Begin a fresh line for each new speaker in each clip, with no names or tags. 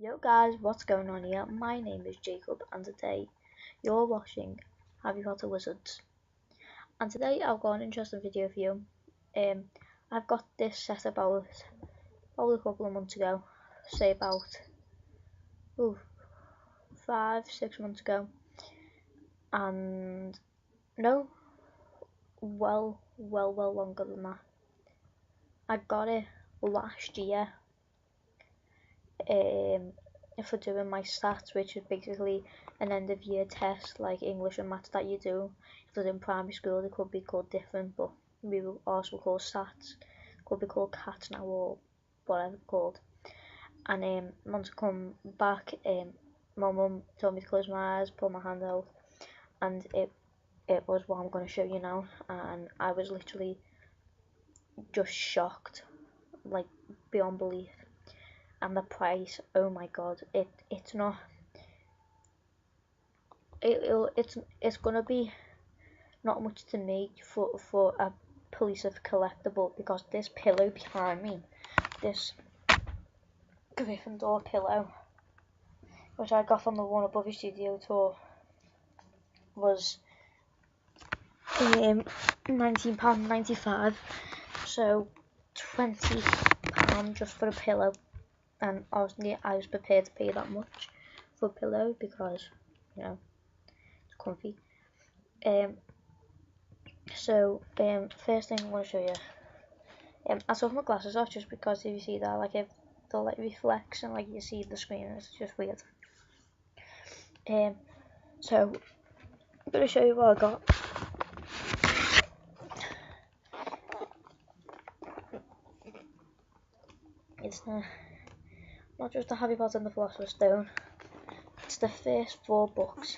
Yo guys, what's going on here? My name is Jacob and today you're watching Harry Potter Wizards. And today I've got an interesting video for you. I've got this set about probably a couple of months ago, say about 5-6 months ago, and no, well longer than that. I got it last year for doing my stats, which is basically an end of year test like English and maths that you do. If it was in primary school, they could be called different, but we will also call stats. Could be called cats now or whatever called. And once I come back, my mum told me to close my eyes, pull my hand out, and it was what I'm going to show you now. And I was literally just shocked, like beyond belief. And the price, oh my god, it's not, it's gonna be not much to me for a piece of collectible, because this pillow behind me, this Gryffindor pillow, which I got from the Warner Brothers studio tour, was £19.95, so £20 just for a pillow. And obviously I was prepared to pay that much for a pillow because, you know, it's comfy. First thing I want to show you, I took my glasses off just because if you see that, like, if the light reflects and like you see the screen, it's just weird. So I'm gonna show you what I got. It's not just the Harry Potter and the Philosopher's Stone, it's the first 4 books.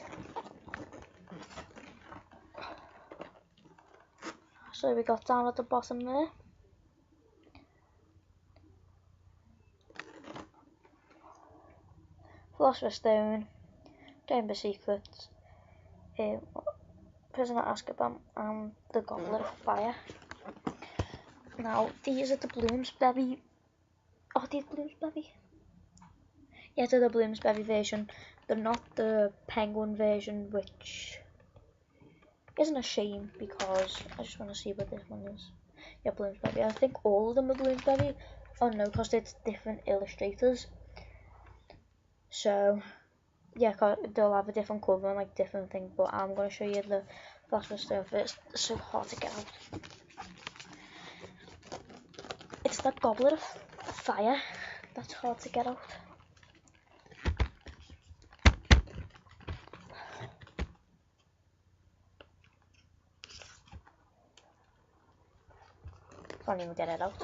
So we got down at the bottom there, Philosopher's Stone, Chamber Secrets, Prisoner of Azkaban, and the Goblet of Fire. Now these are the Bloomsbury. Oh, these Bloomsbury? Yeah, they're the Bloomsbury version. They're not the Penguin version, which isn't a shame because I just want to see what this one is. Yeah, Bloomsbury. I think all of them are Bloomsbury. Oh no, because it's different illustrators. So yeah, they'll have a different cover and like different thing. But I'm gonna show you the Philosopher's Stone first. It's so hard to get out. It's the Goblet of Fire. That's hard to get out. Can't even get it out.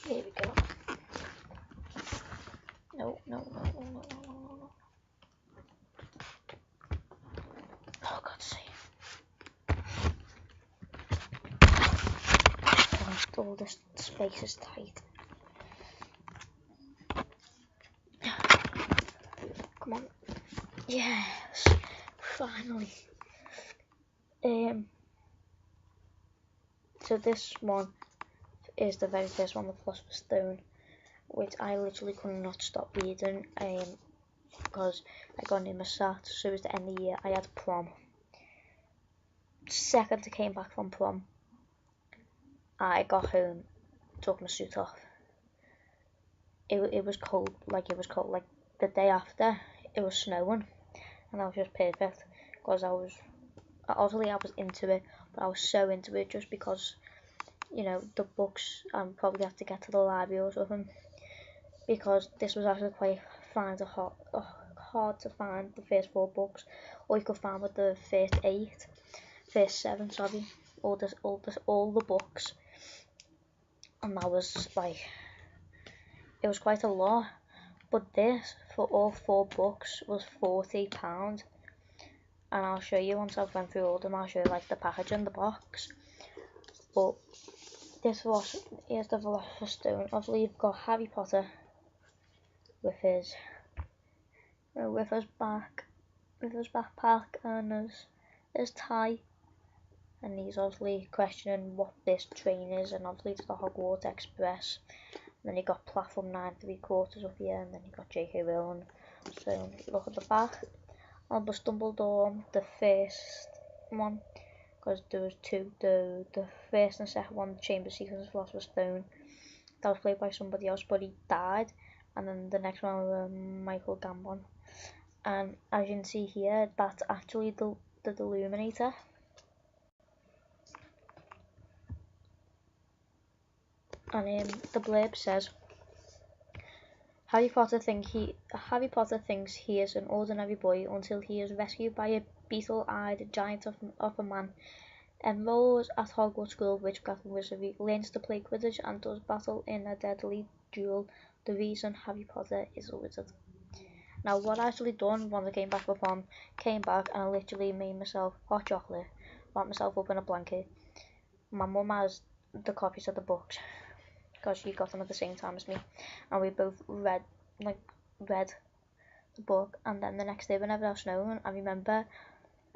Here we go. No. Oh, God's sake. All this space is tight. Come on. Yes. Finally. So this one is the very first one, the Philosopher's Stone, which I literally could not stop reading, because I got in my sat, so it was the end of the year. I had prom. Second I came back from prom, I got home, took my suit off. It was cold, like the day after, it was snowing, and that was just perfect, because I was into it, but I was so into it just because, you know, the books, I probably have to get to the library or something, because this was actually quite hard to find the first 4 books, or you could find with the first 7, sorry, all the books, and that was like, it was quite a lot. But this, for all 4 books, was £40, and I'll show you once I've gone through all of them. I'll show you like the package and the box. But here's the Philosopher's Stone. Obviously you've got Harry Potter with his backpack and his tie. and he's obviously questioning what this train is, and obviously it's the Hogwarts Express. And then you got platform 9 3/4 up here, and then you got J.K. Rowling. So look at the back. Albus Dumbledore, the first one, because there was two. The first and second one, the Chamber of Secrets and Philosopher's Stone, that was played by somebody else, but he died. And then the next one was Michael Gambon. And as you can see here, that's actually the Deluminator. And the blurb says, Harry Potter thinks he is an ordinary boy until he is rescued by a beetle-eyed giant of a man, enrolls at Hogwarts School of Witchcraft and Wizardry, learns to play Quidditch, and does battle in a deadly duel. The reason Harry Potter is a wizard. Now, what I actually done once I came back and I literally made myself hot chocolate, wrapped myself up in a blanket. My mum has the copies of the books, because she got them at the same time as me, and we both read the book. And then the next day, whenever it was snowing, I remember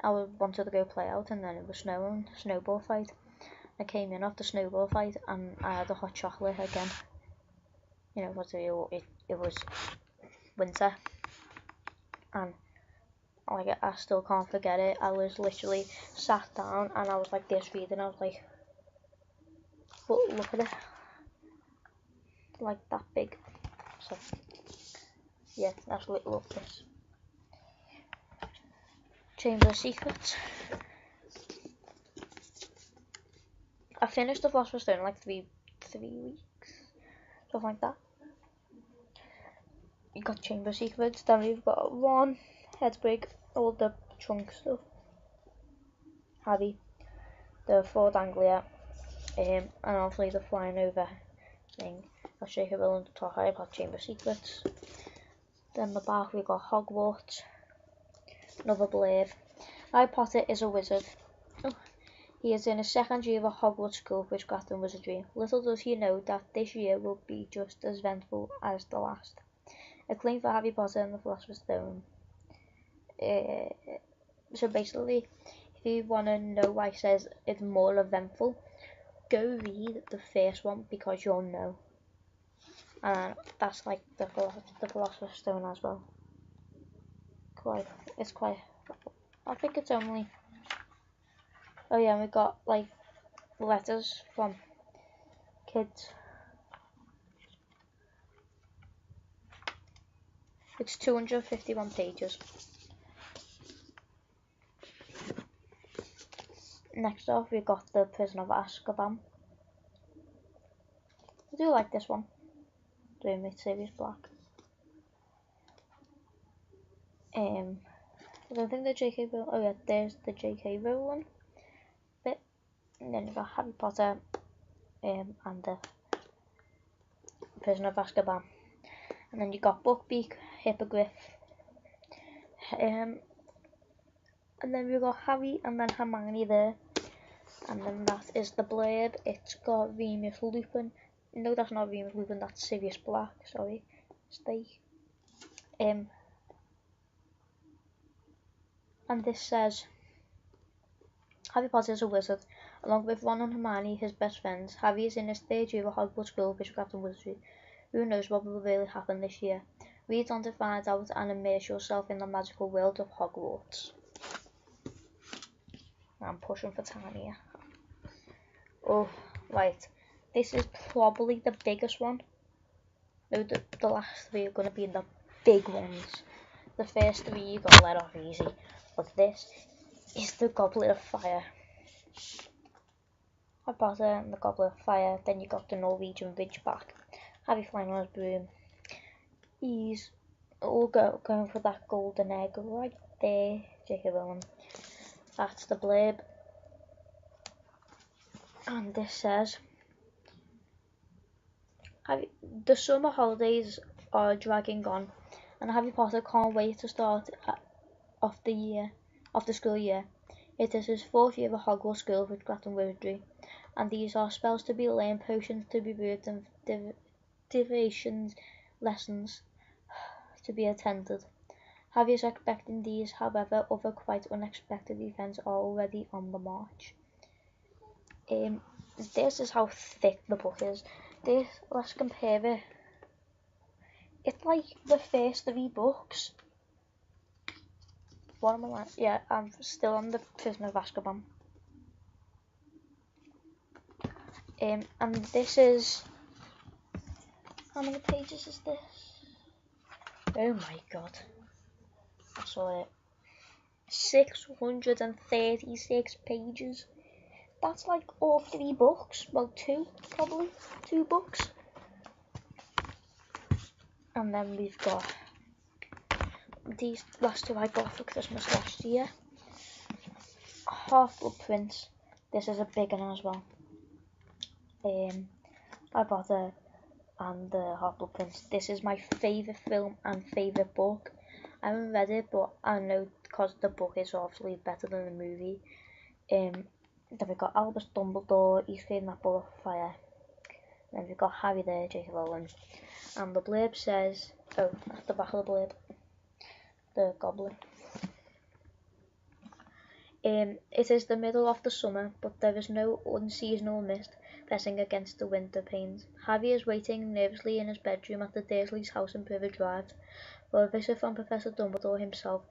I wanted to go play out, and then it was snowing, snowball fight. I came in off the snowball fight, and I had a hot chocolate again. You know, it was winter, and like I still can't forget it. I was literally sat down, and I was like this reading. I was like, look at it, like that big. So yeah, absolutely love this. Chamber of Secrets. I finished the Philosopher's Stone in like three weeks, something like that. You got Chamber of Secrets, then we've got Ron, Hedwig, all the trunk stuff, Harry, the Ford Anglia, and obviously the flying over thing. Got J.K. Rowling to talk about Chamber of Secrets. Then the back we got Hogwarts, another blurb. Harry Potter is a wizard. He is in his second year of Hogwarts School of Witchcraft and Wizardry. Little does he know that this year will be just as eventful as the last. A claim for Harry Potter and the Philosopher's Stone. So basically, if you want to know why it says it's more eventful, go read the first one, because you'll know. And that's like the Philosopher's Stone as well. It's quite. I think it's only. Oh yeah, we got like letters from kids. It's 251 pages. Next off, we got The Prisoner of Azkaban. I do like this one. Doing with Sirius Black. I don't think the J.K. Rowling. Oh yeah, there's the J.K. Rowling bit. And then you got Harry Potter, and the Prisoner of Azkaban. And then you got Buckbeak, Hippogriff, and then we got Harry and then Hermione there. And then that is the blurb. It's got Remus Lupin. No, that's not Remus Lupin, that's Sirius Black, sorry. And this says, Harry Potter is a wizard. Along with Ron and Hermione, his best friends, Harry is in his third year of Hogwarts School of Witchcraft and Wizardry. Who knows what will really happen this year? Read on to find out and immerse yourself in the magical world of Hogwarts. I'm pushing for time here. Oh, right. This is probably the biggest one. No, the last three are going to be the big ones. The first three you got to let off easy. But this is the Goblet of Fire. Harry Potter and the Goblet of Fire. Then you got the Norwegian Ridgeback. Harry flying on his broom. He's all going for that golden egg right there. J.K. Rowling. That's the blurb. And this says, the summer holidays are dragging on, and Harry Potter can't wait to start off the school year. It is his fourth year at Hogwarts School of Witchcraft and Wizardry, and these are spells to be learned, potions to be brewed, and divination lessons to be attended. Harry is expecting these, however, other quite unexpected events are already on the march. This is how thick the book is. This, let's compare it. It's like the first 3 books. What am I like? Yeah, I'm still on the Prisoner of Azkaban. And this is, how many pages is this? Oh my god. I saw it. 636 pages. That's like all 3 books. Well, 2, probably. 2 books. And then we've got these last 2 I got for Christmas last year. Half-Blood Prince. This is a big one as well. I bought it, and the Half-Blood Prince. This is my favourite film and favourite book. I haven't read it, but I know because the book is obviously better than the movie. Then we've got Albus Dumbledore, he's creating that ball of fire. Then we've got Harry there, J.K. Rowling. And the blurb says, oh, at the back of the blurb, the goblin. It is the middle of the summer, but there is no unseasonal mist pressing against the window panes. Harry is waiting nervously in his bedroom at the Dursleys' house in Privet Drive for a visit from Professor Dumbledore himself.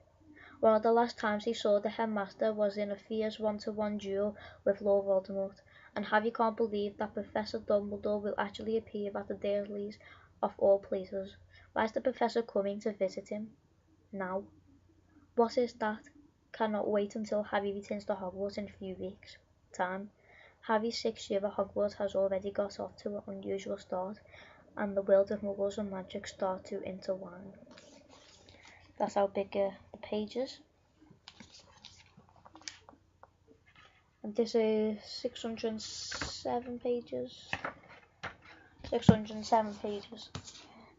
One of the last times he saw the headmaster was in a fierce one-to-one duel with Lord Voldemort, and Harry can't believe that Professor Dumbledore will actually appear at the Dursleys of all places. Why is the professor coming to visit him now? What is that? Cannot wait until Harry returns to Hogwarts in a few weeks' time. Harry's 6th year at Hogwarts has already got off to an unusual start, and the world of muggles and magic start to intertwine. That's how big the page is. And this is 607 pages. 607 pages.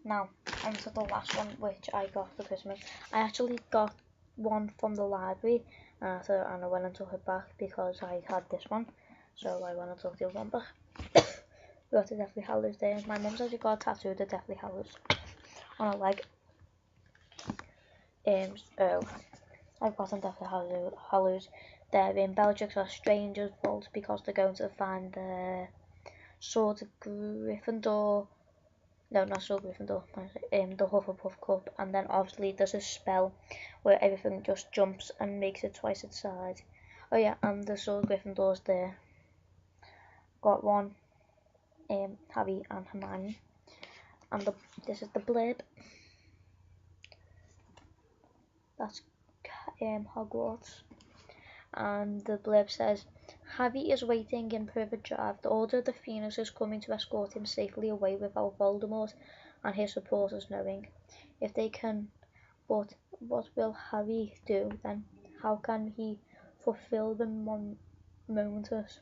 Now, on to the last one, which I got for Christmas. I actually got one from the library, and I went and took it back because I had this one, so I went and took the other one back. We got the Deathly Hallows there. My mum's actually got a tattoo of the Deathly Hallows on her leg. I've got some Deathly Hallows. They're in Bellatrix Lestrange's vault because they're going to find the Sword of Gryffindor. No, not Sword of Gryffindor. The Hufflepuff Cup, and then obviously there's a spell where everything just jumps and makes it twice its size. Oh yeah, and the Sword of Gryffindor's there. Got one. Harry and Hermione. And this is the blurb. That's Hogwarts. And the blurb says, Harry is waiting in Privet Drive. The Order of the Phoenix is coming to escort him safely away without Voldemort and his supporters knowing. If they can, but what will Harry do then? How can he fulfill the momentous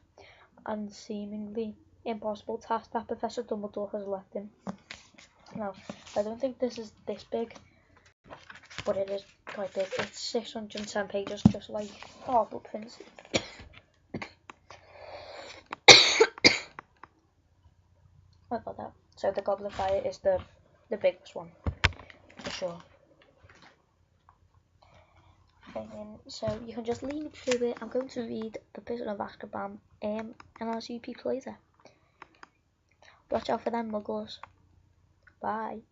and seemingly impossible task that Professor Dumbledore has left him? Now, I don't think this is this big, but it is quite big. It's 610 pages, just like Half-Blood Prince. What about that? So the Goblet of Fire is the biggest one, for sure. So you can just lean through it. I'm going to read The Prisoner of Azkaban, and I'll see you people later. Watch out for them muggles. Bye.